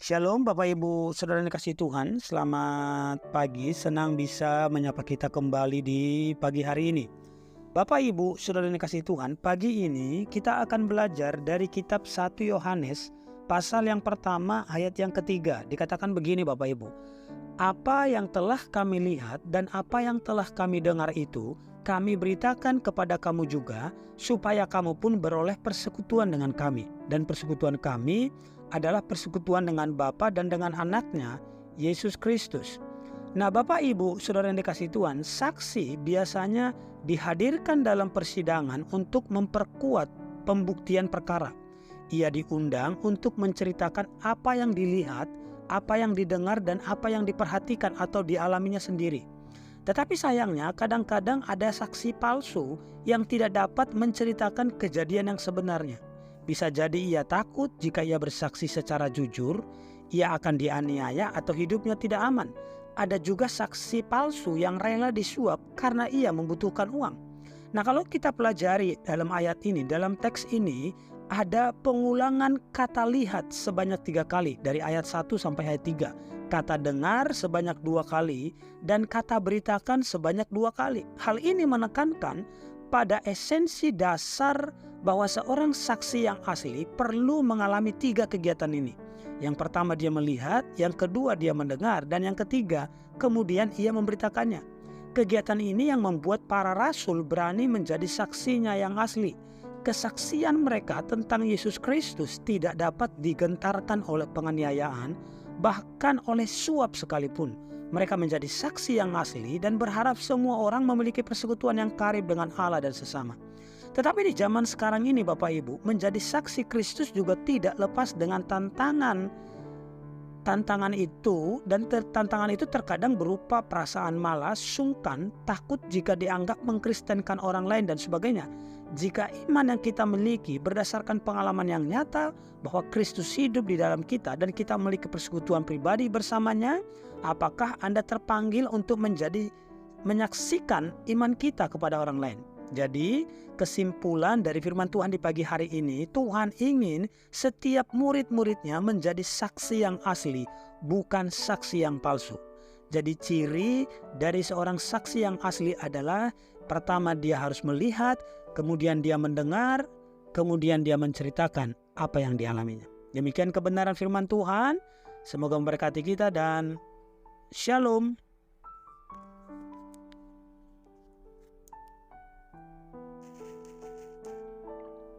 Shalom Bapak Ibu Saudara yang kasih Tuhan, selamat pagi, senang bisa menyapa kita kembali di pagi hari ini. Bapak Ibu Saudara yang kasih Tuhan, pagi ini kita akan belajar dari kitab 1 Yohanes pasal yang pertama ayat yang ketiga. Dikatakan begini Bapak Ibu, apa yang telah kami lihat dan apa yang telah kami dengar itu kami beritakan kepada kamu juga, supaya kamu pun beroleh persekutuan dengan kami. Dan persekutuan kami adalah persekutuan dengan Bapa dan dengan anaknya, Yesus Kristus. Nah Bapak Ibu Saudara yang dikasih Tuhan, saksi biasanya dihadirkan dalam persidangan untuk memperkuat pembuktian perkara. Ia diundang untuk menceritakan apa yang dilihat, apa yang didengar dan apa yang diperhatikan atau dialaminya sendiri. Tetapi sayangnya kadang-kadang ada saksi palsu yang tidak dapat menceritakan kejadian yang sebenarnya. Bisa jadi ia takut jika ia bersaksi secara jujur, ia akan dianiaya atau hidupnya tidak aman. Ada juga saksi palsu yang rela disuap karena ia membutuhkan uang. Nah kalau kita pelajari dalam ayat ini, dalam teks ini ada pengulangan kata lihat sebanyak 3 kali dari ayat 1 sampai ayat 3. Kata dengar sebanyak 2 kali dan kata beritakan sebanyak 2 kali. Hal ini menekankan pada esensi dasar bahwa seorang saksi yang asli perlu mengalami 3 kegiatan ini. Yang pertama dia melihat, yang kedua dia mendengar, dan yang ketiga kemudian ia memberitakannya. Kegiatan ini yang membuat para rasul berani menjadi saksinya yang asli. Kesaksian mereka tentang Yesus Kristus tidak dapat digentarkan oleh penganiayaan, bahkan oleh suap sekalipun. Mereka menjadi saksi yang asli dan berharap semua orang memiliki persekutuan yang karib dengan Allah dan sesama. Tetapi di zaman sekarang ini Bapak Ibu, menjadi saksi Kristus juga tidak lepas dengan tantangan itu, dan tantangan itu terkadang berupa perasaan malas, sungkan, takut jika dianggap mengkristenkan orang lain dan sebagainya. Jika iman yang kita miliki berdasarkan pengalaman yang nyata bahwa Kristus hidup di dalam kita dan kita memiliki persekutuan pribadi bersamanya, apakah Anda terpanggil untuk menyaksikan iman kita kepada orang lain? Jadi kesimpulan dari firman Tuhan di pagi hari ini, Tuhan ingin setiap murid-muridnya menjadi saksi yang asli, bukan saksi yang palsu. Jadi ciri dari seorang saksi yang asli adalah pertama dia harus melihat, kemudian dia mendengar, kemudian dia menceritakan apa yang dialaminya. Demikian kebenaran firman Tuhan, semoga memberkati kita dan Shalom.